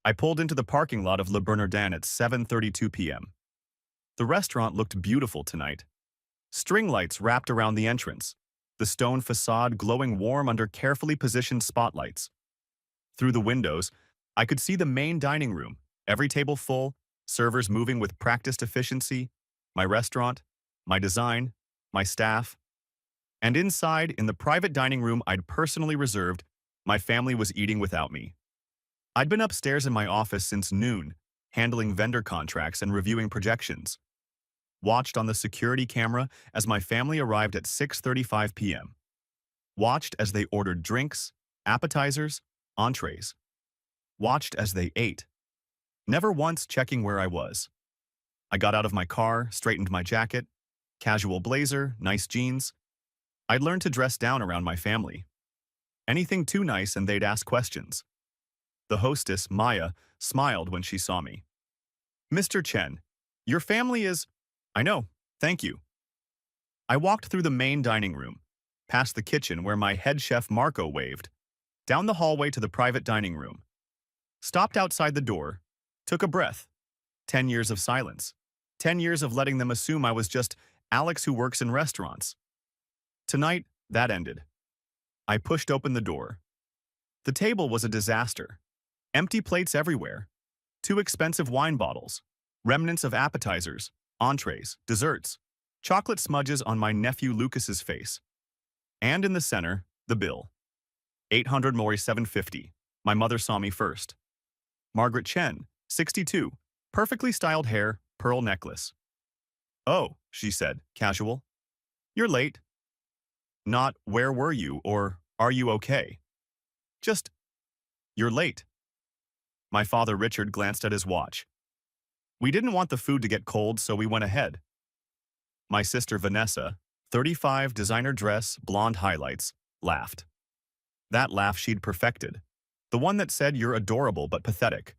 I pulled into the parking lot of Le Bernardin at 7:32 p.m. The restaurant looked beautiful tonight. String lights wrapped around the entrance, the stone facade glowing warm under carefully positioned spotlights. Through the windows, I could see the main dining room, every table full, servers moving with practiced efficiency, my restaurant, my design, my staff. And inside, in the private dining room I'd personally reserved, my family was eating without me. I'd been upstairs in my office since noon, handling vendor contracts and reviewing projections. Watched on the security camera as my family arrived at 6:35 p.m. Watched as they ordered drinks, appetizers, entrees. Watched as they ate, never once checking where I was. I got out of my car, straightened my jacket, casual blazer, nice jeans. I'd learned to dress down around my family. Anything too nice and they'd ask questions. The hostess, Maya, smiled when she saw me. "Mr. Chen, your family is—" "I know, thank you." I walked through the main dining room, past the kitchen where my head chef Marco waved, down the hallway to the private dining room. Stopped outside the door, took a breath. 10 years of silence. 10 years of letting them assume I was just Alex who works in restaurants. Tonight, that ended. I pushed open the door. The table was a disaster. Empty plates everywhere. 2 expensive wine bottles. Remnants of appetizers, entrees, desserts. Chocolate smudges on my nephew Lucas's face. And in the center, the bill. 800 Mori 750. My mother saw me first. Margaret Chen, 62. Perfectly styled hair, pearl necklace. "Oh," she said, casual. "You're late." Not, "Where were you?" or "Are you okay?" Just, "You're late." My father Richard glanced at his watch. "We didn't want the food to get cold, so we went ahead." My sister Vanessa, 35, designer dress, blonde highlights, laughed. That laugh she'd perfected. The one that said, "You're adorable but pathetic."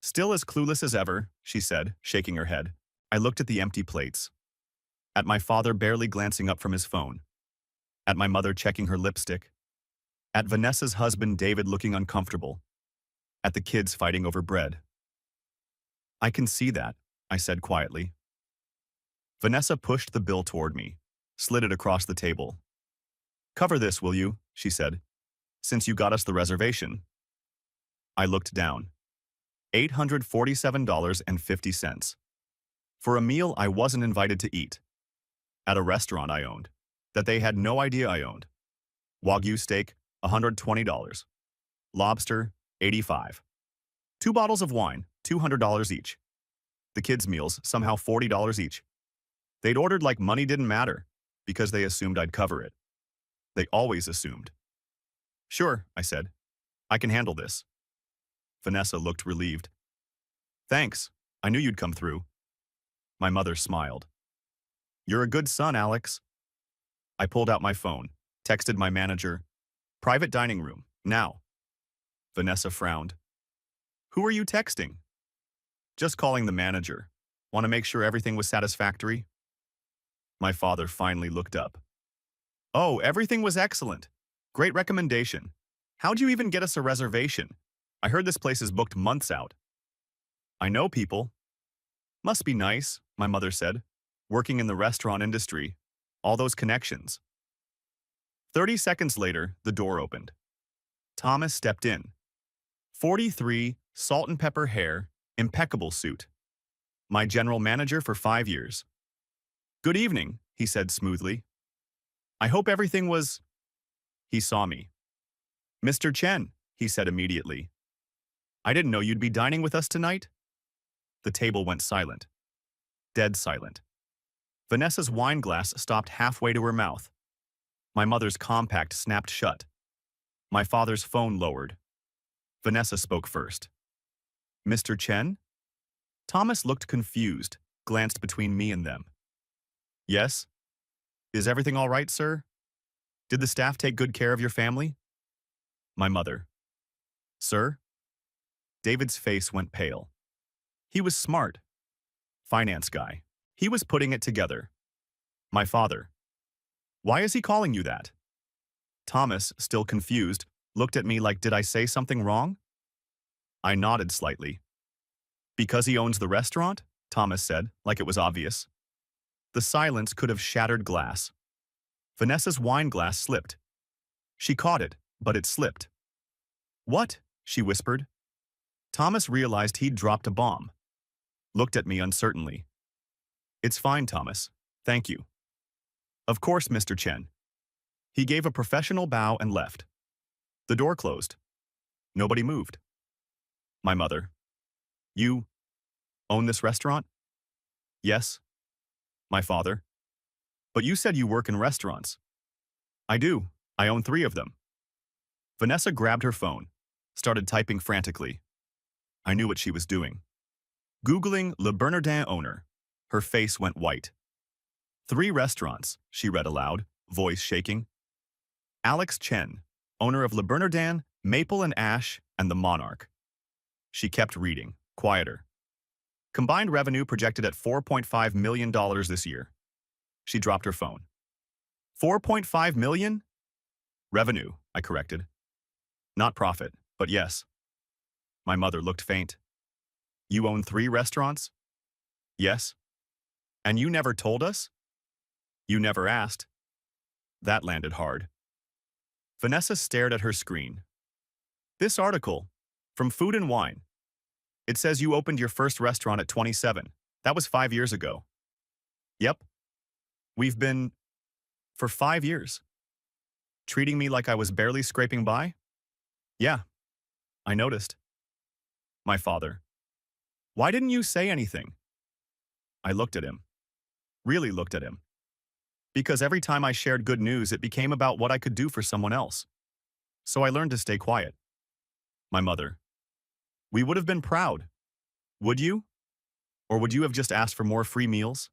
"Still as clueless as ever," she said, shaking her head. I looked at the empty plates. At my father barely glancing up from his phone. At my mother checking her lipstick. At Vanessa's husband David looking uncomfortable. At the kids fighting over bread. "I can see that," I said quietly. Vanessa pushed the bill toward me, slid it across the table. "Cover this, will you?" she said. "Since you got us the reservation." I looked down. $847.50. For a meal I wasn't invited to eat. At a restaurant I owned. That they had no idea I owned. Wagyu steak, $120. Lobster, $85. 2 bottles of wine, $200 each. The kids' meals, somehow $40 each. They'd ordered like money didn't matter, because they assumed I'd cover it. They always assumed. "Sure," I said. "I can handle this." Vanessa looked relieved. "Thanks, I knew you'd come through." My mother smiled. "You're a good son, Alex." I pulled out my phone, texted my manager, "Private dining room, now." Vanessa frowned. "Who are you texting?" "Just calling the manager. Want to make sure everything was satisfactory?" My father finally looked up. "Oh, everything was excellent. Great recommendation. How'd you even get us a reservation? I heard this place is booked months out." "I know people." "Must be nice," my mother said. "Working in the restaurant industry. All those connections." 30 seconds later, the door opened. Thomas stepped in. 43, salt and pepper hair, impeccable suit. My general manager for 5 years. "Good evening," he said smoothly. "I hope everything was—" He saw me. "Mr. Chen," he said immediately. "I didn't know you'd be dining with us tonight." The table went silent. Dead silent. Vanessa's wine glass stopped halfway to her mouth. My mother's compact snapped shut. My father's phone lowered. Vanessa spoke first. "Mr. Chen?" Thomas looked confused, glanced between me and them. "Yes? Is everything all right, sir? Did the staff take good care of your family?" My mother. "Sir?" David's face went pale. He was smart. Finance guy. He was putting it together. My father. "Why is he calling you that?" Thomas, still confused, looked at me like, did I say something wrong? I nodded slightly. Because he owns the restaurant? Thomas said, like it was obvious. The silence could have shattered glass. Vanessa's wine glass slipped. She caught it, but it slipped. What? She whispered. Thomas realized he'd dropped a bomb. Looked at me uncertainly. It's fine, Thomas. Thank you. Of course, Mr. Chen. He gave a professional bow and left. The door closed. Nobody moved. My mother. You own this restaurant? Yes. My father. But you said you work in restaurants. I do. I own 3 of them. Vanessa grabbed her phone, started typing frantically. I knew what she was doing. Googling Le Bernardin owner. Her face went white. 3 restaurants, she read aloud, voice shaking. Alex Chen, owner of Le Bernardin, Maple and Ash, and the Monarch. She kept reading, quieter. Combined revenue projected at $4.5 million this year. She dropped her phone. $4.5 million? Revenue, I corrected. Not profit, but yes. My mother looked faint. You own 3 restaurants? Yes. And you never told us? You never asked. That landed hard. Vanessa stared at her screen. This article, from Food and Wine. It says you opened your first restaurant at 27. That was 5 years ago. Yep. We've been, for 5 years. Treating me like I was barely scraping by? Yeah. I noticed. My father. Why didn't you say anything? I looked at him. Really looked at him. Because every time I shared good news, it became about what I could do for someone else. So I learned to stay quiet. My mother. We would have been proud. Would you? Or would you have just asked for more free meals?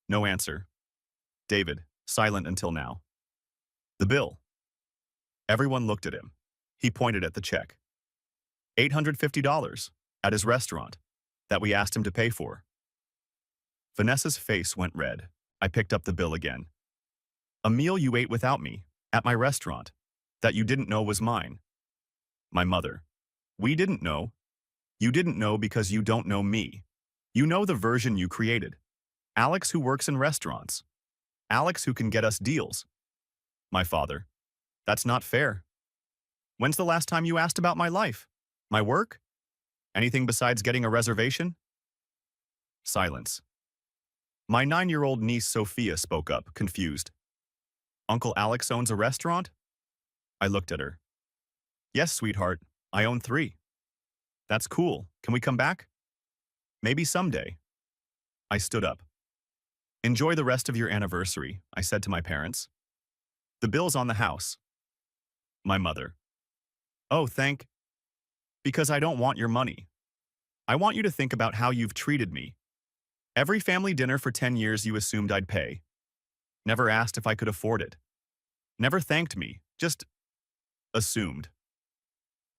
No answer. David, silent until now. The bill. Everyone looked at him. He pointed at the check. $850 at his restaurant that we asked him to pay for. Vanessa's face went red. I picked up the bill again. A meal you ate without me, at my restaurant, that you didn't know was mine. My mother. We didn't know. You didn't know because you don't know me. You know the version you created. Alex who works in restaurants. Alex who can get us deals. My father. That's not fair. When's the last time you asked about my life? My work? Anything besides getting a reservation? Silence. My 9-year-old niece Sophia spoke up, confused. Uncle Alex owns a restaurant? I looked at her. Yes, sweetheart, I own 3. That's cool. Can we come back? Maybe someday. I stood up. Enjoy the rest of your anniversary, I said to my parents. The bill's on the house. My mother. Oh, because I don't want your money. I want you to think about how you've treated me. Every family dinner for 10 years you assumed I'd pay. Never asked if I could afford it. Never thanked me, just assumed.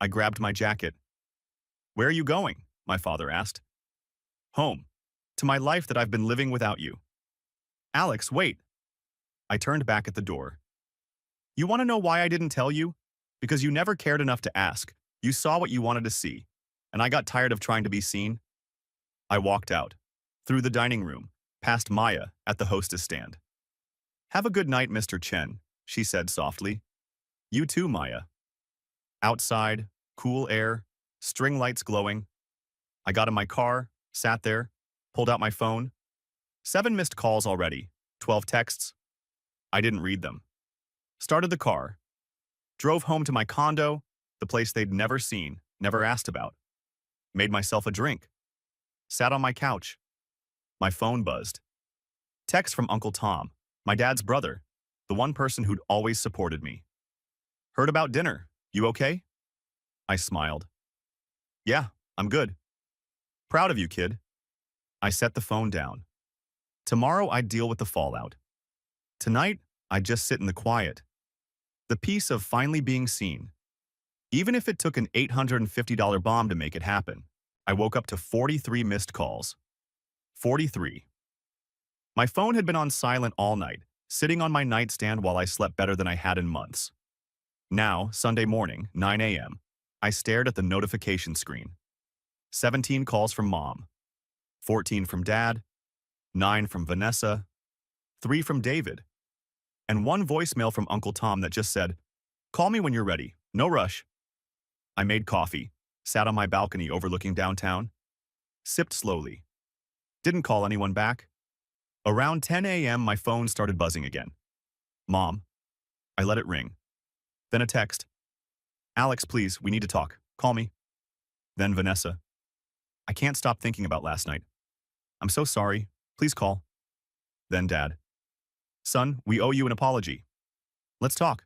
I grabbed my jacket. Where are you going? My father asked. Home. To my life that I've been living without you. Alex, wait. I turned back at the door. You want to know why I didn't tell you? Because you never cared enough to ask. You saw what you wanted to see, and I got tired of trying to be seen. I walked out, through the dining room, past Maya at the hostess stand. Have a good night, Mr. Chen, she said softly. You too, Maya. Outside, cool air, string lights glowing. I got in my car, sat there, pulled out my phone. 7 missed calls already, 12 texts. I didn't read them. Started the car. Drove home to my condo, the place they'd never seen, never asked about. Made myself a drink. Sat on my couch. My phone buzzed. Text from Uncle Tom, my dad's brother, the one person who'd always supported me. Heard about dinner. You okay? I smiled. Yeah, I'm good. Proud of you, kid. I set the phone down. Tomorrow I'd deal with the fallout. Tonight, I'd just sit in the quiet. The peace of finally being seen. Even if it took an $850 bomb to make it happen, I woke up to 43 missed calls. 43. My phone had been on silent all night, sitting on my nightstand while I slept better than I had in months. Now, Sunday morning, 9 a.m., I stared at the notification screen. 17 calls from Mom, 14 from Dad, 9 from Vanessa, 3 from David, and 1 voicemail from Uncle Tom that just said, "Call me when you're ready. No rush." I made coffee, sat on my balcony overlooking downtown, sipped slowly. Didn't call anyone back. Around 10 a.m., my phone started buzzing again. Mom. I let it ring. Then a text. "Alex, please, we need to talk. Call me." Then Vanessa. "I can't stop thinking about last night. I'm so sorry. Please call." Then Dad. "Son, we owe you an apology. Let's talk."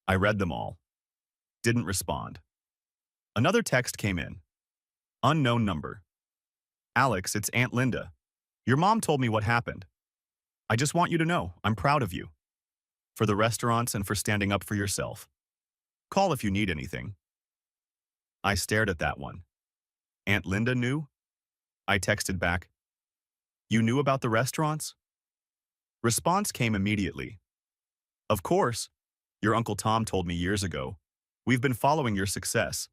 I read them all. Didn't respond. Another text came in. Unknown number. "Alex, it's Aunt Linda. Your mom told me what happened. I just want you to know I'm proud of you. For the restaurants and for standing up for yourself. Call if you need anything." I stared at that one. Aunt Linda knew? I texted back. "You knew about the restaurants?" Response came immediately. "Of course. Your Uncle Tom told me years ago. We've been following your success.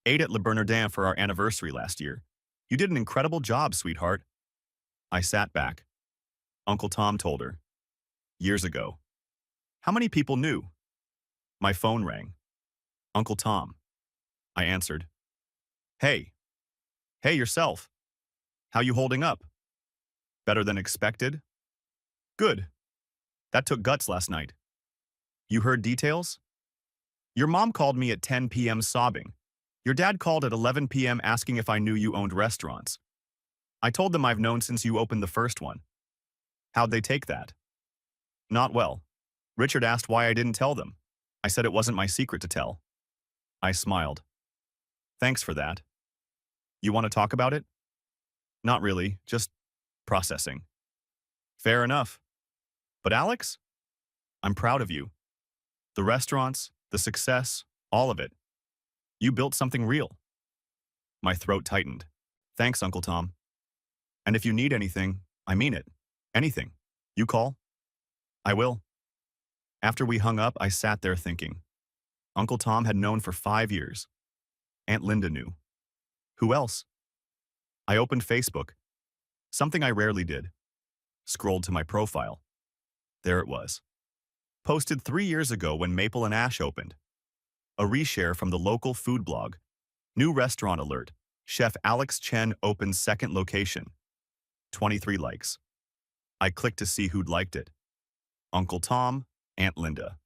Ate at Le Bernardin for our anniversary last year. You did an incredible job, sweetheart." I sat back. Uncle Tom told her. Years ago. How many people knew? My phone rang. Uncle Tom. I answered. "Hey. Hey, yourself. How you holding up?" "Better than expected?" "Good. That took guts last night." "You heard details?" "Your mom called me at 10 p.m. sobbing. Your dad called at 11 p.m. asking if I knew you owned restaurants. I told them I've known since you opened the first one." "How'd they take that?" "Not well. Richard asked why I didn't tell them. I said it wasn't my secret to tell." I smiled. "Thanks for that. You want to talk about it?" "Not really, just processing." "Fair enough. But Alex, I'm proud of you. The restaurants, the success, all of it. You built something real." My throat tightened. "Thanks, Uncle Tom. And if you need anything, I mean it. Anything. You call?" "I will." After we hung up, I sat there thinking. Uncle Tom had known for 5 years. Aunt Linda knew. Who else? I opened Facebook. Something I rarely did. Scrolled to my profile. There it was. Posted 3 years ago when Maple and Ash opened. A reshare from the local food blog. New restaurant alert. Chef Alex Chen opens second location. 23 likes. I clicked to see who'd liked it. Uncle Tom, Aunt Linda.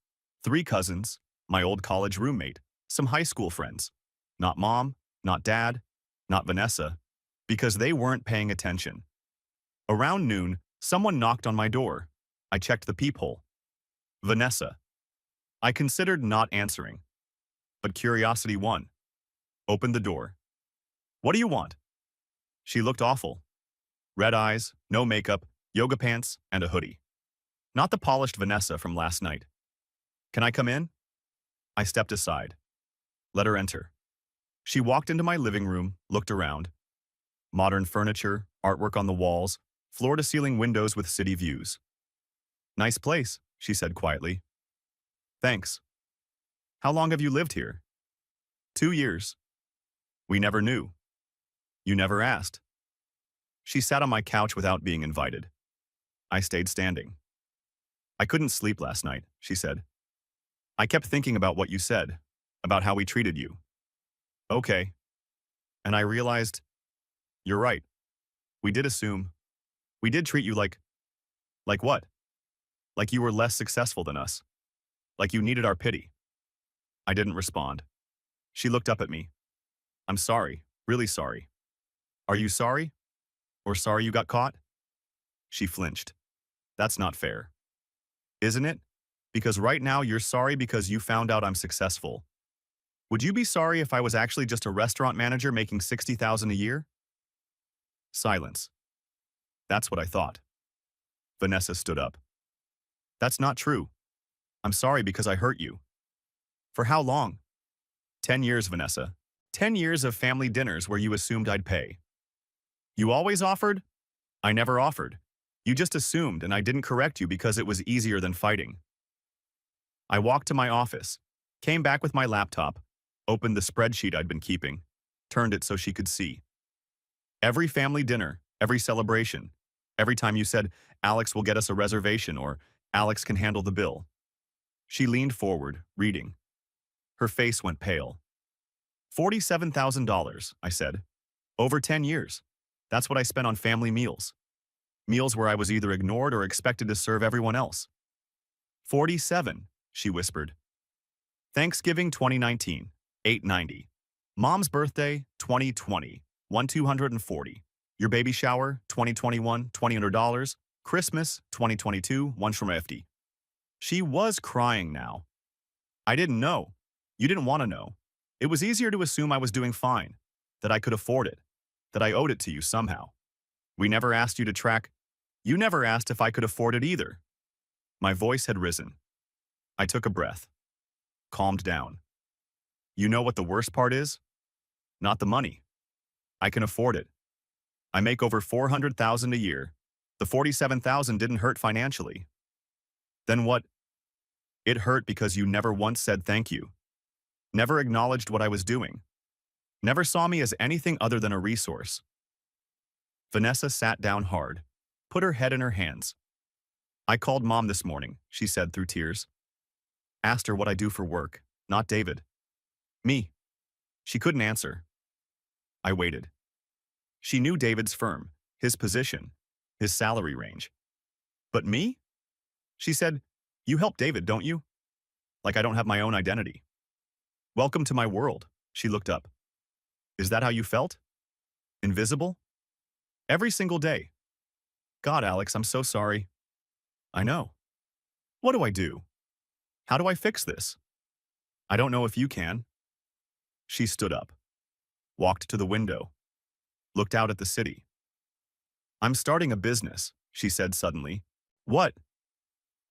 3 cousins, my old college roommate, some high school friends. Not Mom, not Dad, not Vanessa, because they weren't paying attention. Around noon, someone knocked on my door. I checked the peephole. Vanessa. I considered not answering, but curiosity won. Opened the door. "What do you want?" She looked awful. Red eyes, no makeup, yoga pants, and a hoodie. Not the polished Vanessa from last night. "Can I come in?" I stepped aside. Let her enter. She walked into my living room, looked around. Modern furniture, artwork on the walls, floor-to-ceiling windows with city views. "Nice place," she said quietly. "Thanks. How long have you lived here?" 2 years. "We never knew. You never asked." She sat on my couch without being invited. I stayed standing. "I couldn't sleep last night," she said. "I kept thinking about what you said, about how we treated you." "Okay." And I realized, you're right. We did assume. We did treat you like what? Like you were less successful than us. Like you needed our pity. I didn't respond. She looked up at me. "I'm sorry, really sorry." "Are you sorry? Or sorry you got caught?" She flinched. "That's not fair." "Isn't it? Because right now you're sorry because you found out I'm successful. Would you be sorry if I was actually just a restaurant manager making $60,000 a year?" Silence. That's what I thought. Vanessa stood up. "That's not true. I'm sorry because I hurt you." "For how long?" 10 years, Vanessa. 10 years of family dinners where you assumed I'd pay. "You always offered?" "I never offered. You just assumed and I didn't correct you because it was easier than fighting." I walked to my office, came back with my laptop, opened the spreadsheet I'd been keeping, turned it so she could see. Every family dinner, every celebration, every time you said, Alex will get us a reservation or Alex can handle the bill. She leaned forward, reading. Her face went pale. $47,000, I said. Over 10 years. That's what I spent on family meals. Meals where I was either ignored or expected to serve everyone else. 47, she whispered. Thanksgiving 2019, 890. Mom's birthday 2020, 1240. Your baby shower 2021, $200. Christmas 2022, 150. She was crying now. I didn't know. You didn't want to know. It was easier to assume I was doing fine, that I could afford it, that I owed it to you somehow. We never asked you to track. You never asked if I could afford it either. My voice had risen. I took a breath. Calmed down. You know what the worst part is? Not the money. I can afford it. I make over $400,000 a year. The $47,000 didn't hurt financially. Then what? It hurt because you never once said thank you. Never acknowledged what I was doing. Never saw me as anything other than a resource. Vanessa sat down hard, put her head in her hands. I called Mom this morning, she said through tears. Asked her what I do for work, not David. Me. She couldn't answer. I waited. She knew David's firm, his position, his salary range. But me? She said, you help David, don't you? Like I don't have my own identity. Welcome to my world, she looked up. Is that how you felt? Invisible? Every single day. God, Alex, I'm so sorry. I know. What do I do? How do I fix this? I don't know if you can. She stood up, walked to the window, looked out at the city. I'm starting a business, she said suddenly. What?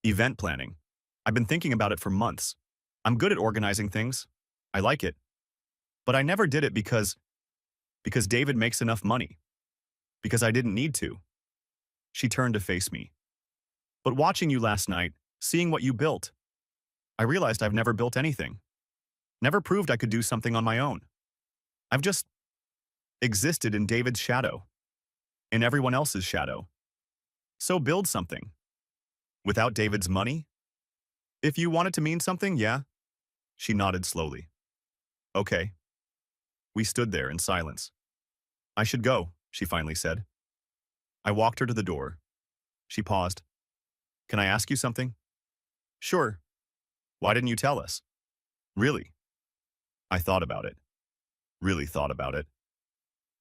Event planning. I've been thinking about it for months. I'm good at organizing things. I like it. But I never did it because David makes enough money. Because I didn't need to. She turned to face me. But watching you last night, seeing what you built, I realized I've never built anything. Never proved I could do something on my own. I've just existed in David's shadow. In everyone else's shadow. So build something. Without David's money? If you want it to mean something, yeah. She nodded slowly. Okay. We stood there in silence. I should go, she finally said. I walked her to the door. She paused. Can I ask you something? Sure. Why didn't you tell us? Really? I thought about it. Really thought about it.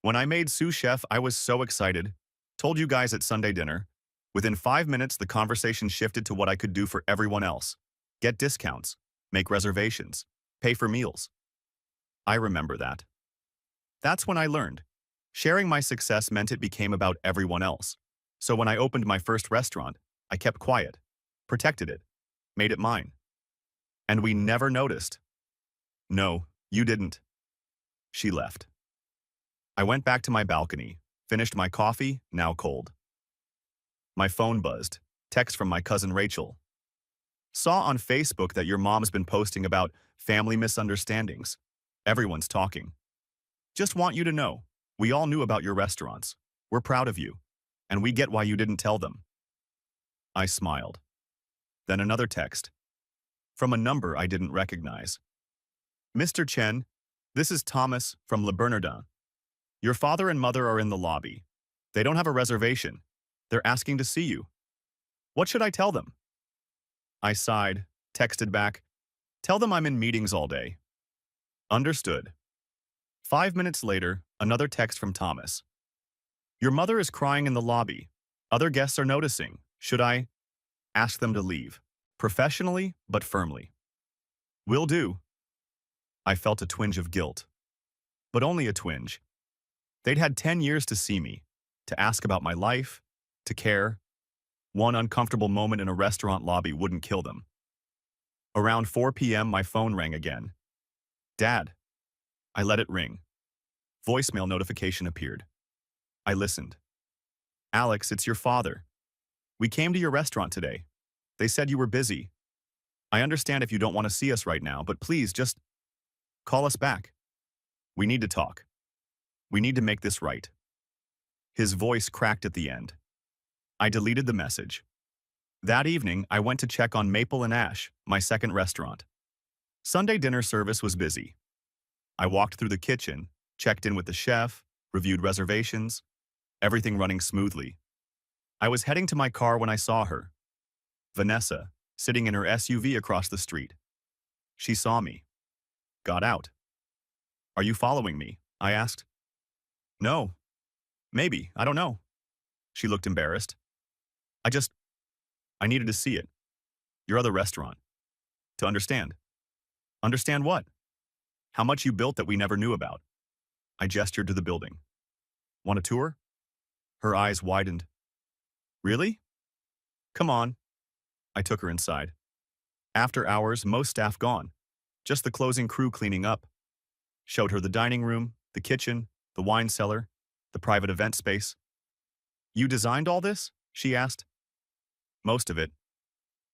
When I made sous chef, I was so excited. Told you guys at Sunday dinner. Within 5 minutes, the conversation shifted to what I could do for everyone else. Get discounts, make reservations, pay for meals. I remember that. That's when I learned. Sharing my success meant it became about everyone else. So when I opened my first restaurant, I kept quiet, protected it, made it mine. And we never noticed. No, you didn't. She left. I went back to my balcony, finished my coffee, now cold. My phone buzzed, text from my cousin Rachel. Saw on Facebook that your mom's been posting about family misunderstandings. Everyone's talking. Just want you to know, we all knew about your restaurants. We're proud of you, and we get why you didn't tell them. I smiled. Then another text. From a number I didn't recognize. Mr. Chen, this is Thomas from Le Bernardin. Your father and mother are in the lobby. They don't have a reservation. They're asking to see you. What should I tell them? I sighed, texted back, tell them I'm in meetings all day. Understood. 5 minutes later, another text from Thomas. Your mother is crying in the lobby. Other guests are noticing. Should I ask them to leave? Professionally, but firmly. Will do. I felt a twinge of guilt. But only a twinge. They'd had 10 years to see me, to ask about my life, to care. One uncomfortable moment in a restaurant lobby wouldn't kill them. Around 4 p.m., my phone rang again. Dad. I let it ring. Voicemail notification appeared. I listened. Alex, it's your father. We came to your restaurant today. They said you were busy. I understand if you don't want to see us right now, but please just Call us back. We need to talk. We need to make this right. His voice cracked at the end. I deleted the message. That evening, I went to check on Maple and Ash, my second restaurant. Sunday dinner service was busy. I walked through the kitchen, checked in with the chef, reviewed reservations, everything running smoothly. I was heading to my car when I saw her. Vanessa, sitting in her SUV across the street. She saw me. Got out. Are you following me? I asked. No. Maybe, I don't know. She looked embarrassed. I needed to see it. Your other restaurant. To understand. Understand what? How much you built that we never knew about. I gestured to the building. Want a tour? Her eyes widened. Really? Come on. I took her inside. After hours, most staff gone. Just the closing crew cleaning up. Showed her the dining room, the kitchen, the wine cellar, the private event space. You designed all this? She asked. Most of it.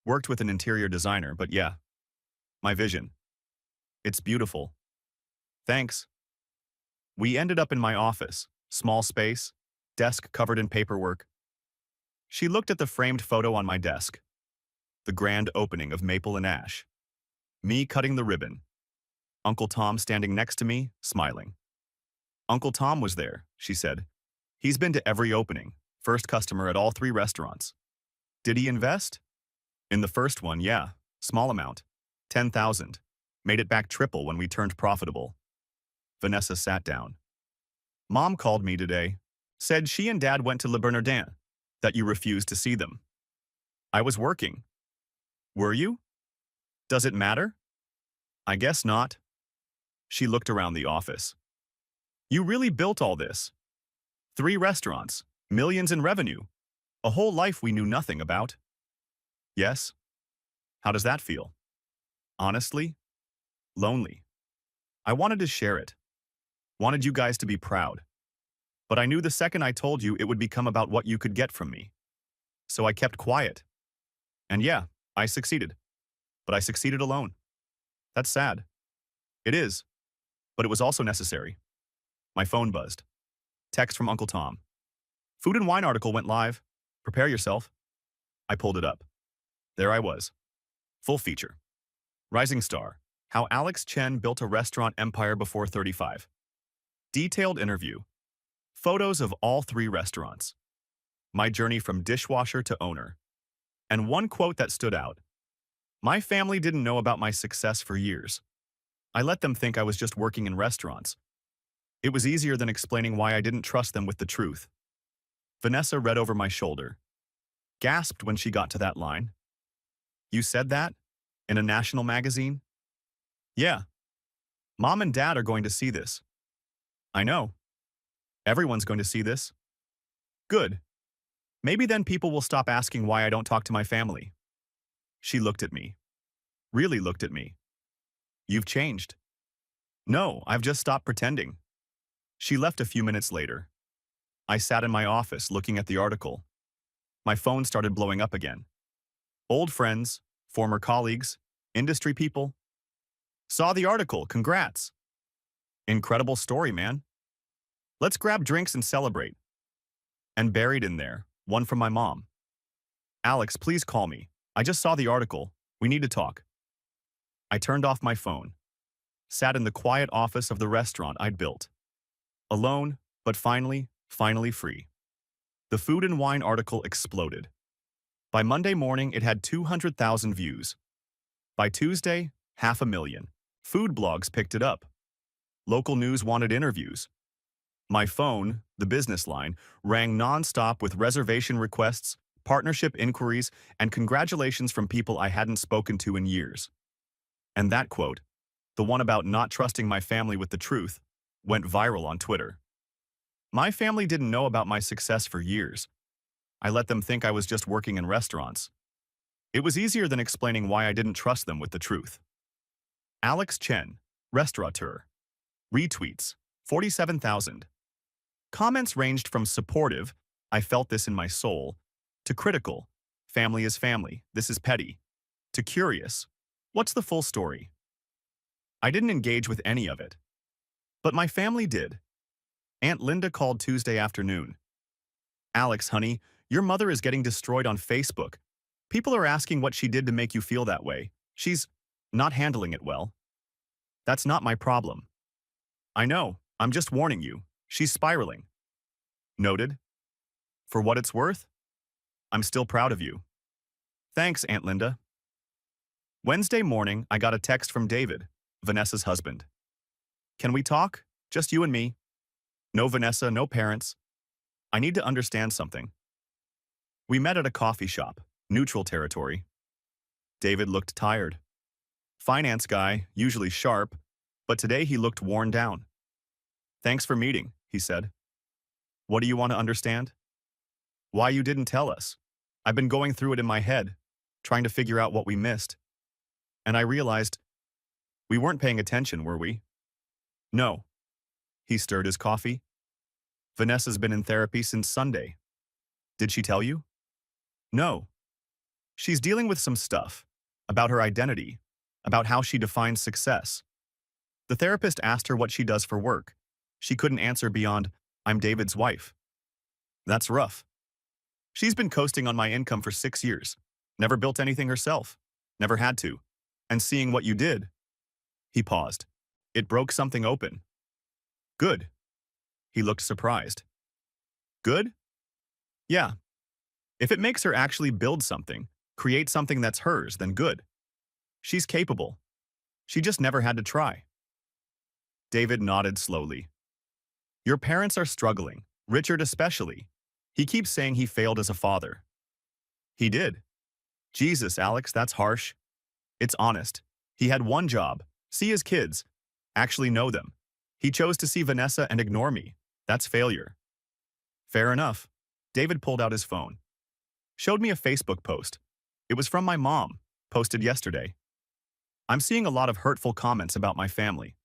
Worked with an interior designer, but yeah. My vision. It's beautiful. Thanks. We ended up in my office, small space, desk covered in paperwork. She looked at the framed photo on my desk. The grand opening of Maple and Ash. Me cutting the ribbon. Uncle Tom standing next to me, smiling. Uncle Tom was there, she said. He's been to every opening, first customer at all 3 restaurants. Did he invest? In the first one, yeah. Small amount. 10,000. Made it back triple when we turned profitable. Vanessa sat down. Mom called me today. Said she and Dad went to Le Bernardin. That you refused to see them. I was working. Were you? Does it matter? I guess not. She looked around the office. You really built all this. 3 restaurants, millions in revenue, a whole life we knew nothing about. Yes? How does that feel? Honestly? Lonely. I wanted to share it. Wanted you guys to be proud. But I knew the second I told you it would become about what you could get from me. So I kept quiet. And yeah, I succeeded. But I succeeded alone. That's sad. It is. But it was also necessary. My phone buzzed. Text from Uncle Tom. Food and Wine article went live. Prepare yourself. I pulled it up. There I was. Full feature. Rising star. How Alex Chen built a restaurant empire before 35. Detailed interview. Photos of all 3 restaurants. My journey from dishwasher to owner. And one quote that stood out. My family didn't know about my success for years. I let them think I was just working in restaurants. It was easier than explaining why I didn't trust them with the truth. Vanessa read over my shoulder. Gasped when she got to that line. You said that? In a national magazine? Yeah. Mom and Dad are going to see this. I know. Everyone's going to see this. Good. Maybe then people will stop asking why I don't talk to my family. She looked at me. Really looked at me. You've changed. No, I've just stopped pretending. She left a few minutes later. I sat in my office looking at the article. My phone started blowing up again. Old friends, former colleagues, industry people. Saw the article, congrats. Incredible story, man. Let's grab drinks and celebrate. And buried in there, one from my mom. Alex, please call me. I just saw the article. We need to talk. I turned off my phone. Sat in the quiet office of the restaurant I'd built. Alone, but finally free. The Food and Wine article exploded. By Monday morning, it had 200,000 views. By Tuesday, 500,000. Food blogs picked it up. Local news wanted interviews. My phone, the business line, rang nonstop with reservation requests, partnership inquiries, and congratulations from people I hadn't spoken to in years. And that quote, the one about not trusting my family with the truth, went viral on Twitter. My family didn't know about my success for years. I let them think I was just working in restaurants. It was easier than explaining why I didn't trust them with the truth. Alex Chen, restaurateur. Retweets, 47,000. Comments ranged from supportive, I felt this in my soul, to critical, family is family, this is petty, to curious, what's the full story? I didn't engage with any of it. But my family did. Aunt Linda called Tuesday afternoon. Alex, honey, your mother is getting destroyed on Facebook. People are asking what she did to make you feel that way. She's not handling it well. That's not my problem. I know, I'm just warning you. She's spiraling. Noted. For what it's worth, I'm still proud of you. Thanks, Aunt Linda. Wednesday morning, I got a text from David, Vanessa's husband. Can we talk? Just you and me. No Vanessa, no parents. I need to understand something. We met at a coffee shop, neutral territory. David looked tired. Finance guy, usually sharp, but today he looked worn down. Thanks for meeting, he said. What do you want to understand? Why you didn't tell us. I've been going through it in my head, trying to figure out what we missed. And I realized we weren't paying attention, were we? No. He stirred his coffee. Vanessa's been in therapy since Sunday. Did she tell you? No. She's dealing with some stuff about her identity, about how she defines success. The therapist asked her what she does for work. She couldn't answer beyond, I'm David's wife. That's rough. She's been coasting on my income for 6 years. Never built anything herself. Never had to. And seeing what you did. He paused. It broke something open. Good. He looked surprised. Good? Yeah. If it makes her actually build something, create something that's hers, then good. She's capable. She just never had to try. David nodded slowly. Your parents are struggling, Richard especially. He keeps saying he failed as a father. He did. Jesus, Alex, that's harsh. It's honest. He had one job, see his kids, actually know them. He chose to see Vanessa and ignore me. That's failure. Fair enough. David pulled out his phone. Showed me a Facebook post. It was from my mom, posted yesterday. I'm seeing a lot of hurtful comments about my family.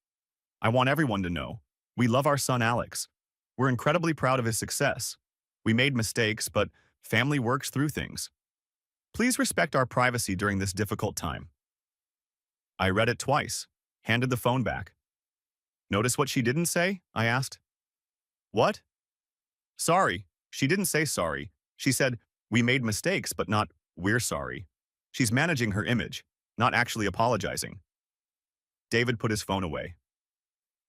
I want everyone to know. We love our son Alex. We're incredibly proud of his success. We made mistakes, but family works through things. Please respect our privacy during this difficult time. I read it twice, handed the phone back. Notice what she didn't say? I asked. What? Sorry. She didn't say sorry. She said, we made mistakes, but not, we're sorry. She's managing her image, not actually apologizing. David put his phone away.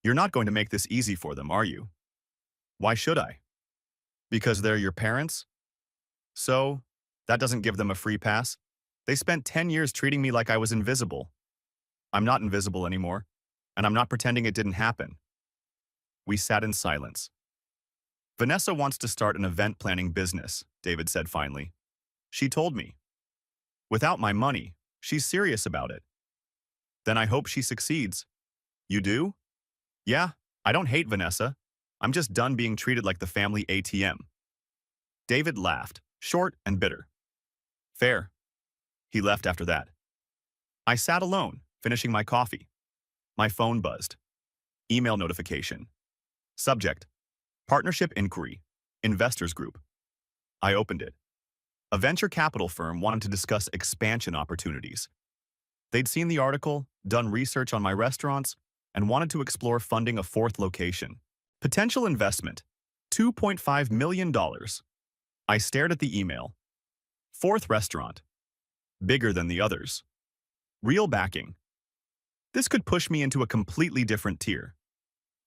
You're not going to make this easy for them, are you? Why should I? Because they're your parents? So, that doesn't give them a free pass. They spent 10 years treating me like I was invisible. I'm not invisible anymore, and I'm not pretending it didn't happen. We sat in silence. Vanessa wants to start an event planning business, David said finally. She told me. Without my money, she's serious about it. Then I hope she succeeds. You do? Yeah, I don't hate Vanessa. I'm just done being treated like the family ATM. David laughed, short and bitter. Fair. He left after that. I sat alone, finishing my coffee. My phone buzzed. Email notification. Subject: Partnership Inquiry, Investors Group. I opened it. A venture capital firm wanted to discuss expansion opportunities. They'd seen the article, done research on my restaurants, and wanted to explore funding a fourth location. Potential investment: $2.5 million. I stared at the email. Fourth restaurant. Bigger than the others. Real backing. This could push me into a completely different tier.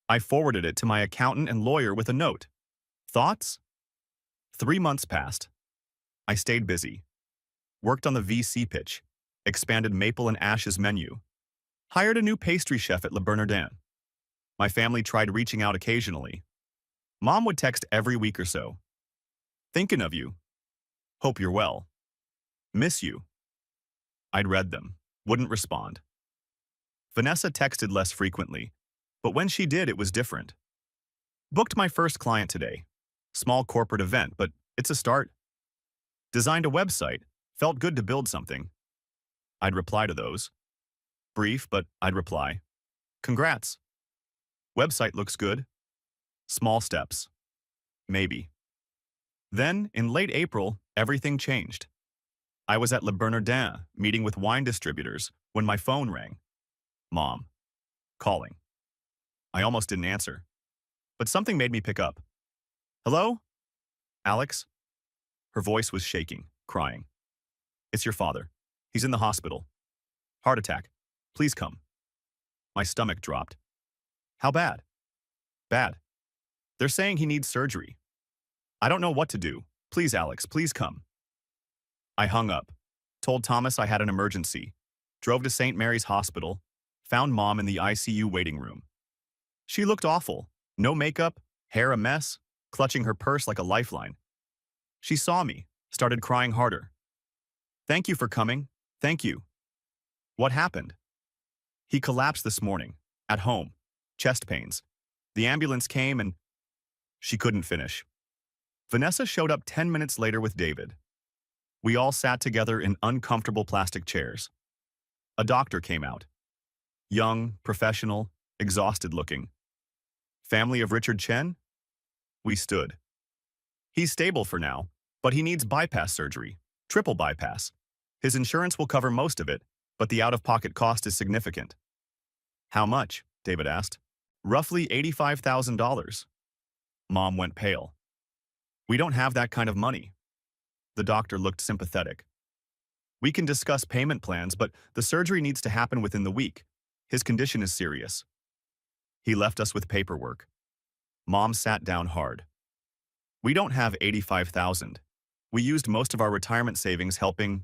I forwarded it to my accountant and lawyer with a note. Thoughts? 3 months passed. I stayed busy. Worked on the VC pitch. Expanded Maple and Ash's menu. Hired a new pastry chef at Le Bernardin. My family tried reaching out occasionally. Mom would text every week or so. Thinking of you. Hope you're well. Miss you. I'd read them. Wouldn't respond. Vanessa texted less frequently, but when she did, it was different. Booked my first client today. Small corporate event, but it's a start. Designed a website. Felt good to build something. I'd reply to those. Brief, but I'd reply. Congrats. Website looks good. Small steps. Maybe. Then, in late April, everything changed. I was at Le Bernardin, meeting with wine distributors, when my phone rang. Mom. calling. I almost didn't answer, but something made me pick up. Hello? Alex? Her voice was shaking, crying. It's your father. He's in the hospital. Heart attack. Please come. My stomach dropped. How bad? Bad. They're saying he needs surgery. I don't know what to do. Please, Alex, please come. I hung up, told Thomas I had an emergency, drove to St. Mary's Hospital, found Mom in the ICU waiting room. She looked awful. No makeup, hair a mess, clutching her purse like a lifeline. She saw me, started crying harder. Thank you for coming. Thank you. What happened? He collapsed this morning, at home, chest pains. The ambulance came and she couldn't finish. Vanessa showed up 10 minutes later with David. We all sat together in uncomfortable plastic chairs. A doctor came out. Young, professional, exhausted looking. Family of Richard Chen? We stood. He's stable for now, but he needs bypass surgery, triple bypass. His insurance will cover most of it, but the out-of-pocket cost is significant. How much? David asked. Roughly $85,000. Mom went pale. We don't have that kind of money. The doctor looked sympathetic. We can discuss payment plans, but the surgery needs to happen within the week. His condition is serious. He left us with paperwork. Mom sat down hard. We don't have $85,000. We used most of our retirement savings helping.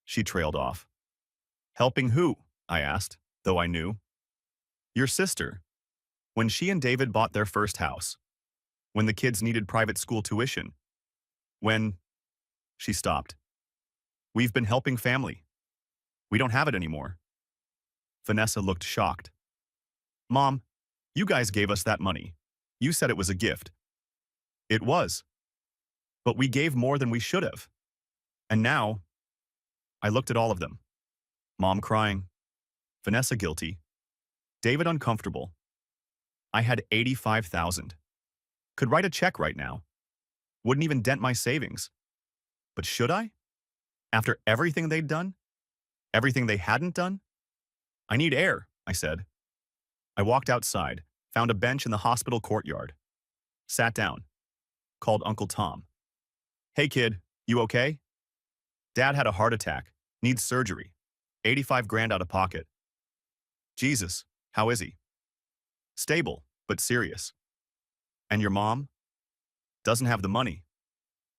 She trailed off. Helping who? I asked, though I knew. Your sister. When she and David bought their first house. When the kids needed private school tuition. When. She stopped. We've been helping family. We don't have it anymore. Vanessa looked shocked. Mom, you guys gave us that money. You said it was a gift. It was. But we gave more than we should have. And now, I looked at all of them. Mom crying. Vanessa guilty. David uncomfortable. I had $85,000. Could write a check right now. Wouldn't even dent my savings. But should I? After everything they'd done? Everything they hadn't done? I need air, I said. I walked outside, found a bench in the hospital courtyard. Sat down. Called Uncle Tom. Hey kid, you okay? Dad had a heart attack. Needs surgery. 85 grand out of pocket. Jesus, how is he? Stable, but serious. And your mom? Doesn't have the money.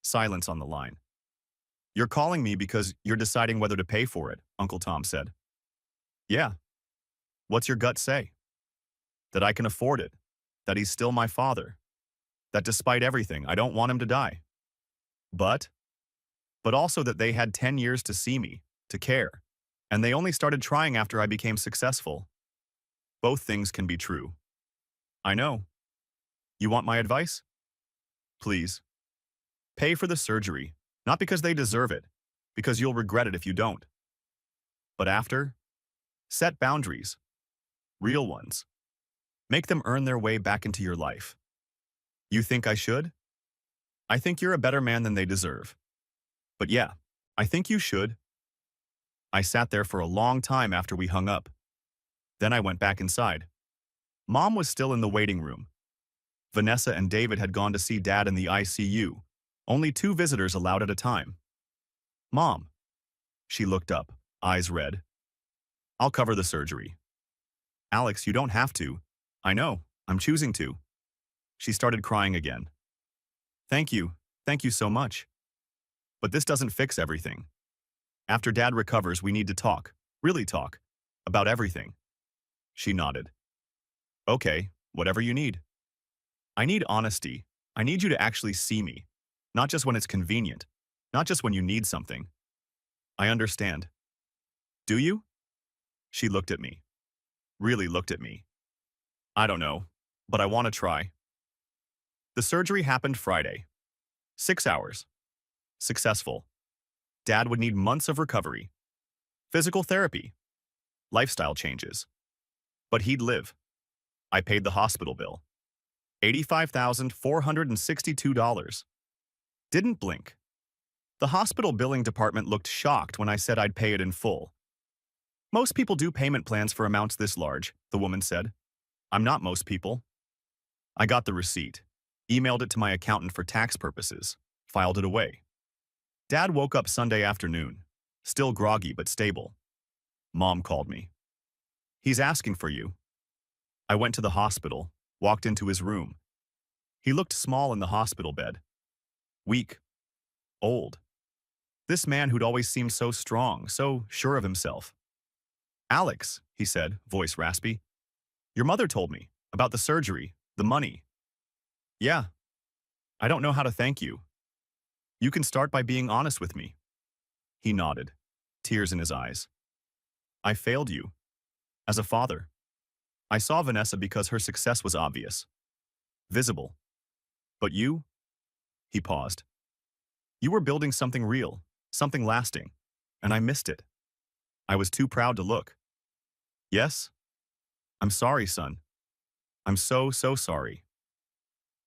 Silence on the line. You're calling me because you're deciding whether to pay for it, Uncle Tom said. Yeah. What's your gut say? That I can afford it. That he's still my father. That despite everything, I don't want him to die. But also that they had 10 years to see me, to care, and they only started trying after I became successful. Both things can be true. I know. You want my advice? Please. Pay for the surgery, not because they deserve it, because you'll regret it if you don't. But after, set boundaries. Real ones. Make them earn their way back into your life. You think I should? I think you're a better man than they deserve. But yeah, I think you should. I sat there for a long time after we hung up. Then I went back inside. Mom was still in the waiting room. Vanessa and David had gone to see Dad in the ICU. Only 2 visitors allowed at a time. Mom. She looked up, eyes red. I'll cover the surgery. Alex, you don't have to. I know, I'm choosing to. She started crying again. Thank you so much. But this doesn't fix everything. After Dad recovers, we need to talk, really talk, about everything. She nodded. Okay, whatever you need. I need honesty. I need you to actually see me. Not just when it's convenient. Not just when you need something. I understand. Do you? She looked at me. Really looked at me. I don't know, but I want to try. The surgery happened Friday. 6 hours. Successful. Dad would need months of recovery. Physical therapy. Lifestyle changes. But he'd live. I paid the hospital bill. $85,462. Didn't blink. The hospital billing department looked shocked when I said I'd pay it in full. Most people do payment plans for amounts this large, the woman said. I'm not most people. I got the receipt, emailed it to my accountant for tax purposes, filed it away. Dad woke up Sunday afternoon, still groggy but stable. Mom called me. He's asking for you. I went to the hospital, walked into his room. He looked small in the hospital bed. Weak. Old. This man who'd always seemed so strong, so sure of himself. Alex, he said, voice raspy. Your mother told me about the surgery, the money. Yeah. I don't know how to thank you. You can start by being honest with me. He nodded, tears in his eyes. I failed you. As a father. I saw Vanessa because her success was obvious. Visible. But you? He paused. You were building something real, something lasting, and I missed it. I was too proud to look. Yes? I'm sorry, son. I'm so sorry.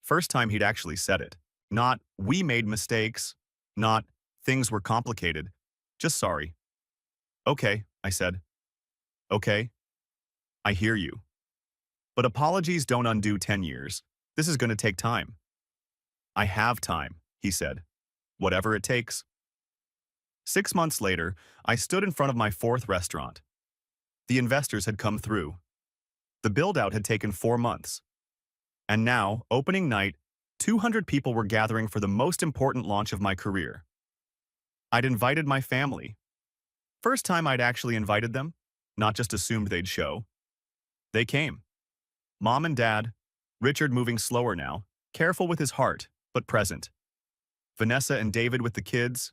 First time he'd actually said it. Not, we made mistakes. Not, things were complicated. Just sorry. Okay, I said. Okay. I hear you. But apologies don't undo 10 years. This is going to take time. I have time, he said. Whatever it takes. 6 months later, I stood in front of my fourth restaurant. The investors had come through. The build-out had taken 4 months. And now, opening night, 200 people were gathering for the most important launch of my career. I'd invited my family. First time I'd actually invited them, not just assumed they'd show. They came. Mom and Dad, Richard moving slower now, careful with his heart, but present. Vanessa and David with the kids,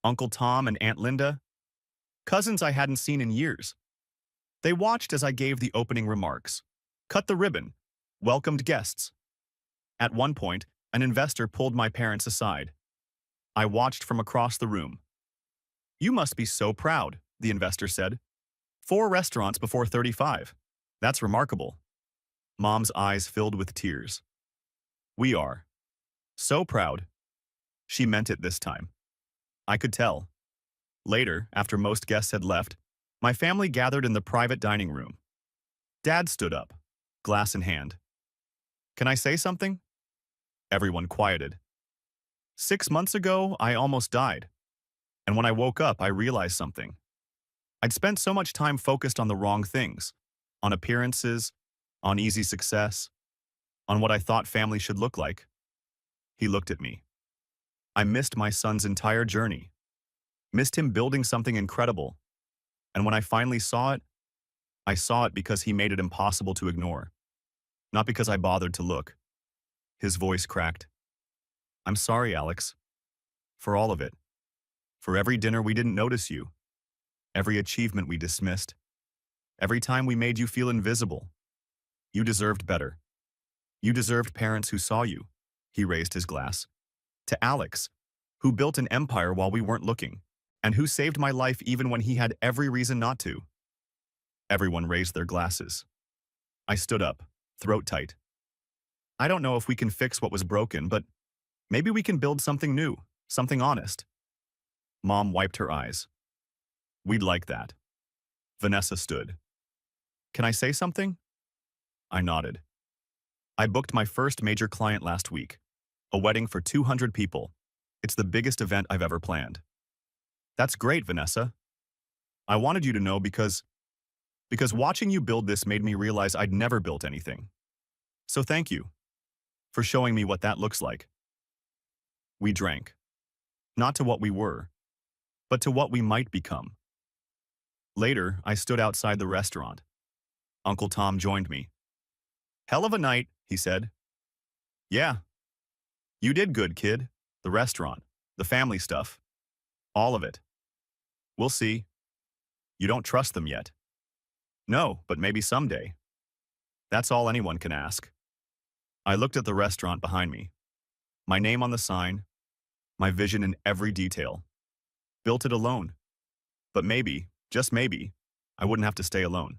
Uncle Tom and Aunt Linda, cousins I hadn't seen in years. They watched as I gave the opening remarks, cut the ribbon, welcomed guests. At one point, an investor pulled my parents aside. I watched from across the room. You must be so proud, the investor said. 4 restaurants before 35. That's remarkable. Mom's eyes filled with tears. We are. So proud. She meant it this time. I could tell. Later, after most guests had left, my family gathered in the private dining room. Dad stood up, glass in hand. Can I say something? Everyone quieted. 6 months ago, I almost died. And when I woke up, I realized something. I'd spent so much time focused on the wrong things, on appearances, on easy success, on what I thought family should look like. He looked at me. I missed my son's entire journey, missed him building something incredible. And when I finally saw it, I saw it because he made it impossible to ignore, not because I bothered to look. His voice cracked. I'm sorry, Alex, for all of it, for every dinner we didn't notice you, every achievement we dismissed, every time we made you feel invisible. You deserved better. You deserved parents who saw you. He raised his glass. To Alex, who built an empire while we weren't looking, and who saved my life even when he had every reason not to. Everyone raised their glasses. I stood up, throat tight. I don't know if we can fix what was broken, but maybe we can build something new, something honest. Mom wiped her eyes. We'd like that. Vanessa stood. Can I say something? I nodded. I booked my first major client last week, a wedding for 200 people. It's the biggest event I've ever planned. That's great, Vanessa. I wanted you to know because watching you build this made me realize I'd never built anything. So thank you for showing me what that looks like. We drank, not to what we were, but to what we might become. Later, I stood outside the restaurant. Uncle Tom joined me. Hell of a night, he said. Yeah. You did good, kid. The restaurant, the family stuff. All of it. We'll see. You don't trust them yet. No, but maybe someday. That's all anyone can ask. I looked at the restaurant behind me. My name on the sign. My vision in every detail. Built it alone. But maybe, just maybe, I wouldn't have to stay alone.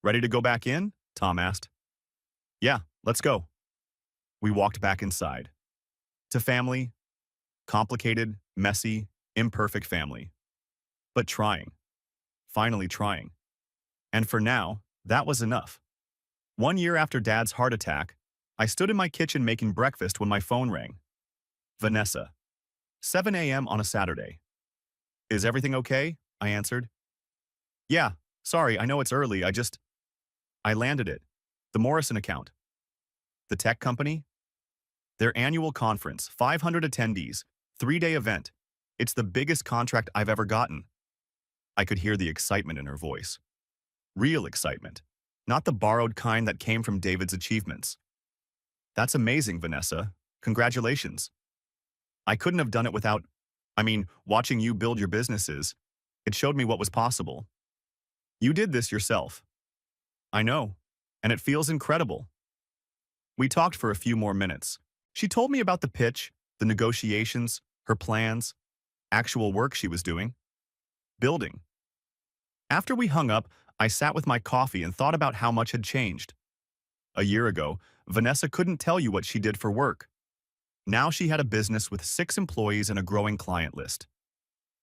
Ready to go back in? Tom asked. Yeah, let's go. We walked back inside. To family. Complicated, messy, imperfect family. But trying. finally trying. And for now, that was enough. 1 year after Dad's heart attack, I stood in my kitchen making breakfast when my phone rang. Vanessa. 7 a.m. on a Saturday. Is everything okay? I answered. Yeah, sorry, I know it's early, I landed it. The Morrison account. The tech company? Their annual conference, 500 attendees, 3-day event. It's the biggest contract I've ever gotten. I could hear the excitement in her voice. Real excitement. Not the borrowed kind that came from David's achievements. That's amazing, Vanessa. Congratulations. I couldn't have done it without, watching you build your businesses. It showed me what was possible. You did this yourself. I know, and it feels incredible. We talked for a few more minutes. She told me about the pitch, the negotiations, her plans, actual work she was doing. Building. After we hung up, I sat with my coffee and thought about how much had changed. A year ago, Vanessa couldn't tell you what she did for work. Now she had a business with 6 employees and a growing client list.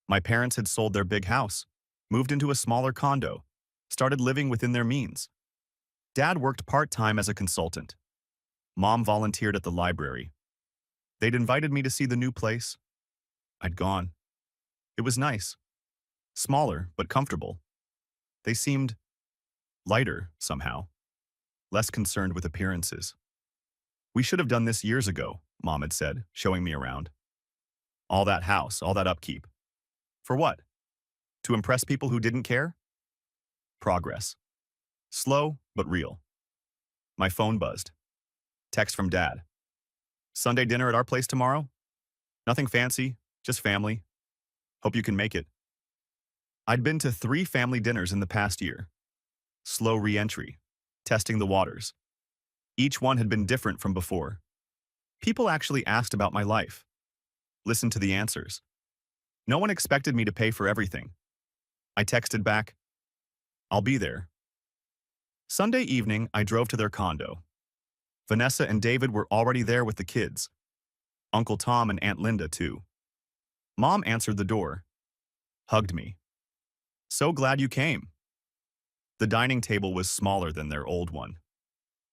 My parents had sold their big house, moved into a smaller condo, started living within their means. Dad worked part-time as a consultant. Mom volunteered at the library. They'd invited me to see the new place. I'd gone. It was nice. Smaller, but comfortable. They seemed lighter, somehow. Less concerned with appearances. We should have done this years ago, Mom had said, showing me around. All that house, all that upkeep. For what? To impress people who didn't care? Progress. Slow, but real. My phone buzzed. Text from Dad. Sunday dinner at our place tomorrow? Nothing fancy, just family. Hope you can make it. I'd been to 3 family dinners in the past year. Slow re-entry, testing the waters. Each one had been different from before. People actually asked about my life. Listened to the answers. No one expected me to pay for everything. I texted back, I'll be there. Sunday evening, I drove to their condo. Vanessa and David were already there with the kids. Uncle Tom and Aunt Linda, too. Mom answered the door. Hugged me. So glad you came. The dining table was smaller than their old one.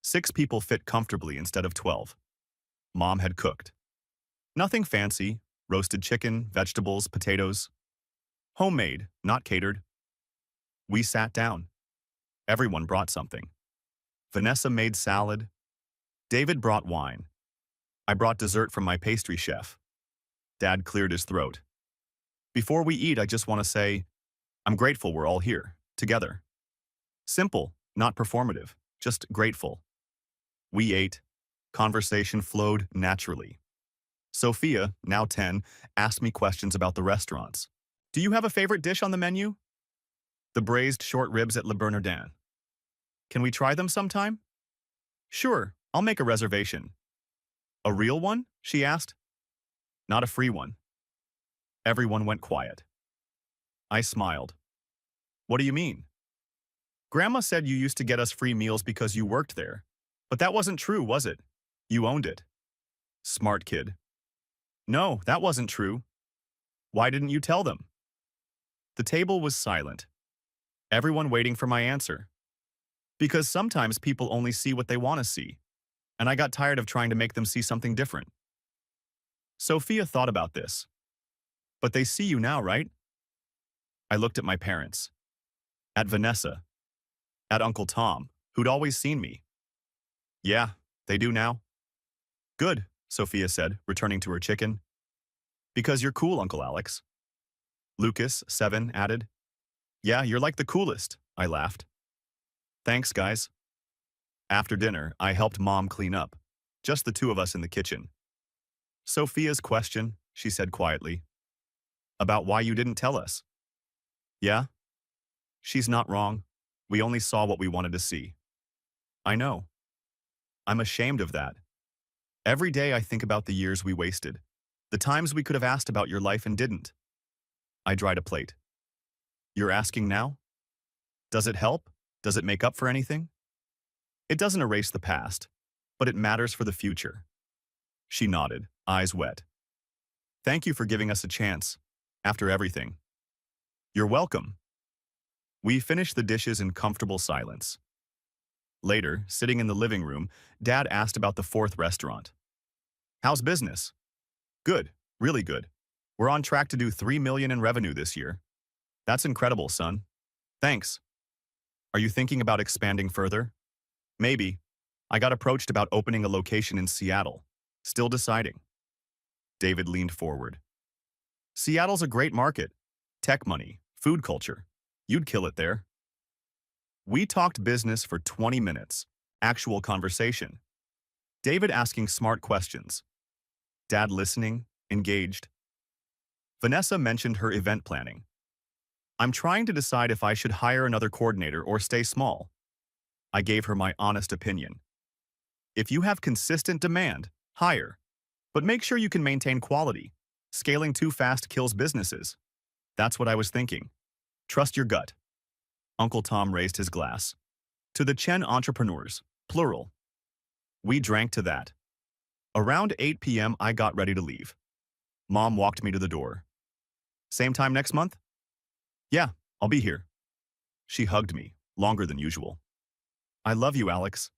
6 people fit comfortably instead of 12. Mom had cooked. Nothing fancy, roasted chicken, vegetables, potatoes. Homemade, not catered. We sat down. Everyone brought something. Vanessa made salad. David brought wine. I brought dessert from my pastry chef. Dad cleared his throat. Before we eat, I just want to say, I'm grateful we're all here, together. Simple, not performative, just grateful. We ate. Conversation flowed naturally. Sophia, now 10, asked me questions about the restaurants. Do you have a favorite dish on the menu? The braised short ribs at Le Bernardin. Can we try them sometime? Sure, I'll make a reservation. A real one? She asked. Not a free one. Everyone went quiet. I smiled. What do you mean? Grandma said you used to get us free meals because you worked there. But that wasn't true, was it? You owned it. Smart kid. No, that wasn't true. Why didn't you tell them? The table was silent. Everyone waiting for my answer. Because sometimes people only see what they want to see, and I got tired of trying to make them see something different. Sophia thought about this. But they see you now, right? I looked at my parents. At Vanessa. At Uncle Tom, who'd always seen me. Yeah, they do now. Good, Sophia said, returning to her chicken. Because you're cool, Uncle Alex. Lucas, 7, added. Yeah, you're like the coolest, I laughed. Thanks, guys. After dinner, I helped Mom clean up, just the 2 of us in the kitchen. Sophia's question, she said quietly. About why you didn't tell us. Yeah? She's not wrong. We only saw what we wanted to see. I know. I'm ashamed of that. Every day I think about the years we wasted, the times we could have asked about your life and didn't. I dried a plate. You're asking now? Does it help? Does it make up for anything? It doesn't erase the past, but it matters for the future. She nodded, eyes wet. Thank you for giving us a chance, after everything. You're welcome. We finished the dishes in comfortable silence. Later, sitting in the living room, Dad asked about the fourth restaurant. How's business? Good, really good. We're on track to do $3 million in revenue this year. That's incredible, son. Thanks. Are you thinking about expanding further? Maybe. I got approached about opening a location in Seattle. Still deciding. David leaned forward. Seattle's a great market. Tech money, food culture. You'd kill it there. We talked business for 20 minutes. Actual conversation. David asking smart questions. Dad listening, engaged. Vanessa mentioned her event planning. I'm trying to decide if I should hire another coordinator or stay small. I gave her my honest opinion. If you have consistent demand, hire. But make sure you can maintain quality. Scaling too fast kills businesses. That's what I was thinking. Trust your gut. Uncle Tom raised his glass. To the Chen entrepreneurs, plural. We drank to that. Around 8 p.m. I got ready to leave. Mom walked me to the door. Same time next month? Yeah, I'll be here. She hugged me, longer than usual. I love you, Alex.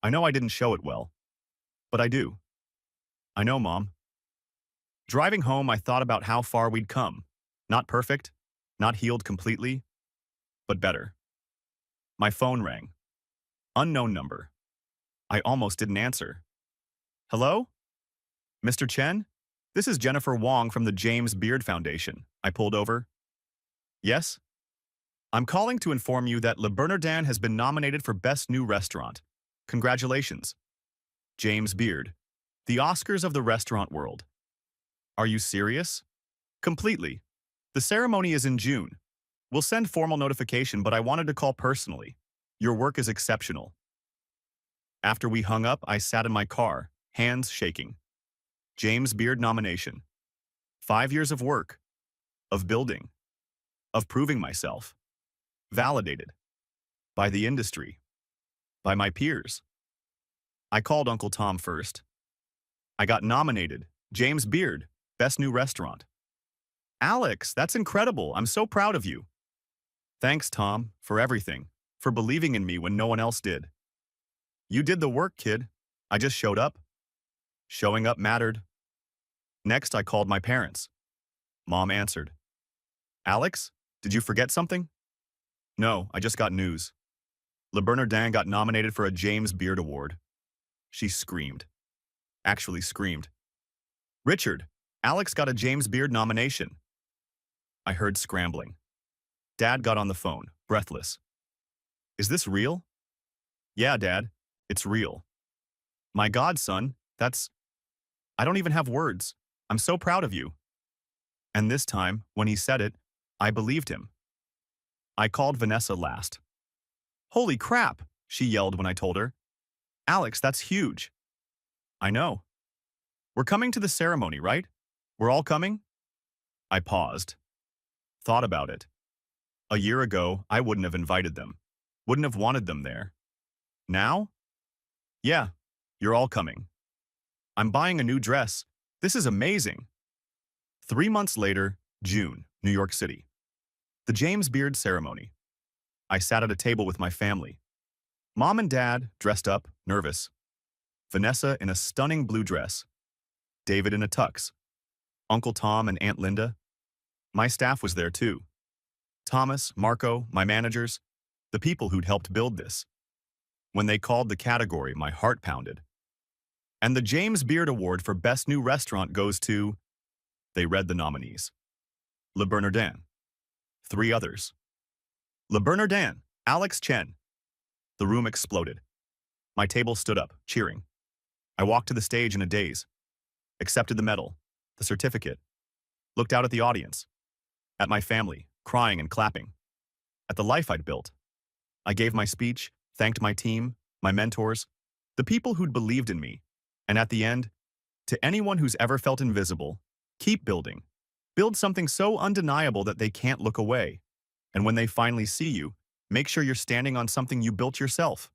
I know I didn't show it well, but I do. I know, Mom. Driving home, I thought about how far we'd come. Not perfect, not healed completely, but better. My phone rang. Unknown number. I almost didn't answer. Hello? Mr. Chen? This is Jennifer Wong from the James Beard Foundation. I pulled over. Yes? I'm calling to inform you that Le Bernardin has been nominated for Best New Restaurant. Congratulations. James Beard. The Oscars of the restaurant world. Are you serious? Completely. The ceremony is in June. We'll send formal notification, but I wanted to call personally. Your work is exceptional. After we hung up, I sat in my car, hands shaking. James Beard nomination. 5 years of work. Of building. Of proving myself. Validated. By the industry. By my peers. I called Uncle Tom first. I got nominated. James Beard, Best New Restaurant. Alex, that's incredible. I'm so proud of you. Thanks, Tom, for everything. For believing in me when no one else did. You did the work, kid. I just showed up. Showing up mattered. Next, I called my parents. Mom answered. Alex, did you forget something? No, I just got news. Le Bernardin got nominated for a James Beard Award. She screamed. Actually screamed. Richard, Alex got a James Beard nomination. I heard scrambling. Dad got on the phone, breathless. Is this real? Yeah, Dad, it's real. My God, son, I don't even have words. I'm so proud of you. And this time, when he said it, I believed him. I called Vanessa last. Holy crap, she yelled when I told her. Alex, that's huge. I know. We're coming to the ceremony, right? We're all coming? I paused. Thought about it. A year ago, I wouldn't have invited them. Wouldn't have wanted them there. Now? Yeah, you're all coming. I'm buying a new dress. This is amazing. 3 months later, June, New York City. The James Beard ceremony. I sat at a table with my family. Mom and Dad, dressed up, nervous. Vanessa in a stunning blue dress. David in a tux. Uncle Tom and Aunt Linda. My staff was there too. Thomas, Marco, my managers, the people who'd helped build this. When they called the category, my heart pounded. And the James Beard Award for Best New Restaurant goes to... They read the nominees. Le Bernardin. 3 others. Le Bernardin, Alex Chen. The room exploded. My table stood up, cheering. I walked to the stage in a daze. Accepted the medal, the certificate. Looked out at the audience. At my family, crying and clapping. At the life I'd built. I gave my speech, thanked my team, my mentors, the people who'd believed in me. And at the end, to anyone who's ever felt invisible, keep building. Build something so undeniable that they can't look away. And when they finally see you, make sure you're standing on something you built yourself.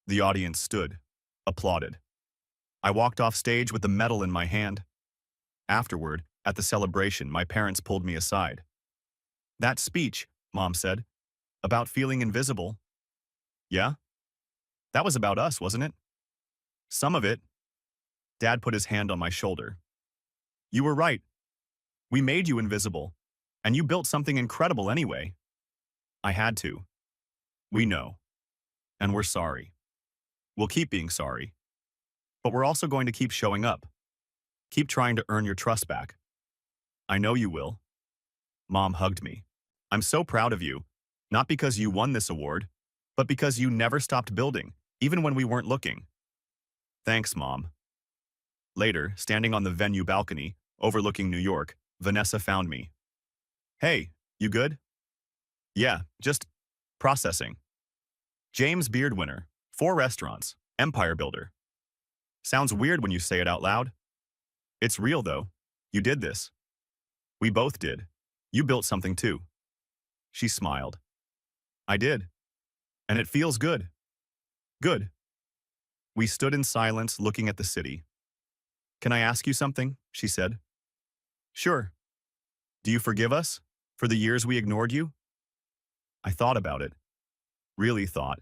The audience stood, applauded. I walked off stage with the medal in my hand. Afterward, at the celebration, my parents pulled me aside. That speech, Mom said, About feeling invisible. Yeah? That was about us, wasn't it? Some of it. Dad put his hand on my shoulder. You were right. We made you invisible. And you built something incredible anyway. I had to. We know. And we're sorry. We'll keep being sorry. But we're also going to keep showing up. Keep trying to earn your trust back. I know you will. Mom hugged me. I'm so proud of you. Not because you won this award, but because you never stopped building, even when we weren't looking. Thanks, Mom. Later, standing on the venue balcony, overlooking New York, Vanessa found me. Hey, you good? Yeah, just processing. James Beard winner, 4 restaurants, empire builder. Sounds weird when you say it out loud. It's real though. You did this. We both did. You built something too. She smiled. I did. And it feels good. Good. We stood in silence looking at the city. Can I ask you something? She said. Sure. Do you forgive us for the years we ignored you? I thought about it. Really thought.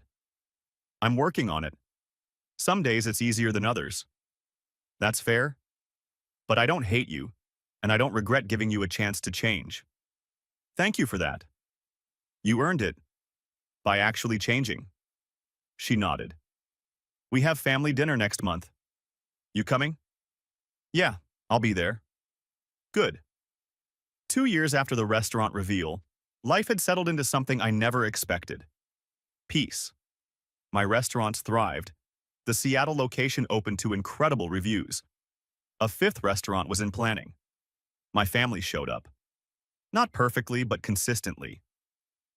I'm working on it. Some days it's easier than others. That's fair. But I don't hate you, and I don't regret giving you a chance to change. Thank you for that. You earned it. By actually changing. She nodded. We have family dinner next month. You coming? Yeah, I'll be there. Good. 2 years after the restaurant reveal, life had settled into something I never expected. Peace. My restaurants thrived. The Seattle location opened to incredible reviews. A 5th restaurant was in planning. My family showed up. Not perfectly, but consistently.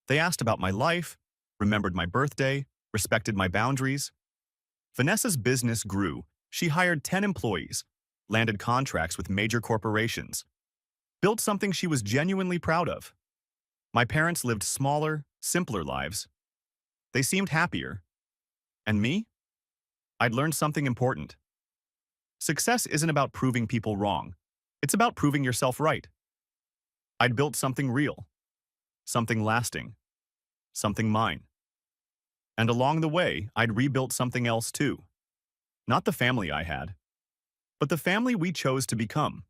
They asked about my life, remembered my birthday, respected my boundaries. Vanessa's business grew. She hired 10 employees, landed contracts with major corporations, built something she was genuinely proud of. My parents lived smaller, simpler lives. They seemed happier. And me? I'd learned something important. Success isn't about proving people wrong. It's about proving yourself right. I'd built something real, something lasting, something mine. And along the way, I'd rebuilt something else too. Not the family I had, but the family we chose to become.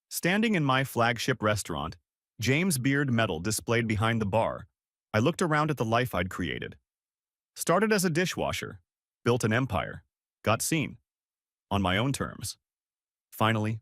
Standing in my flagship restaurant, James Beard medal displayed behind the bar, I looked around at the life I'd created. Started as a dishwasher, built an empire, got seen. On my own terms. Finally,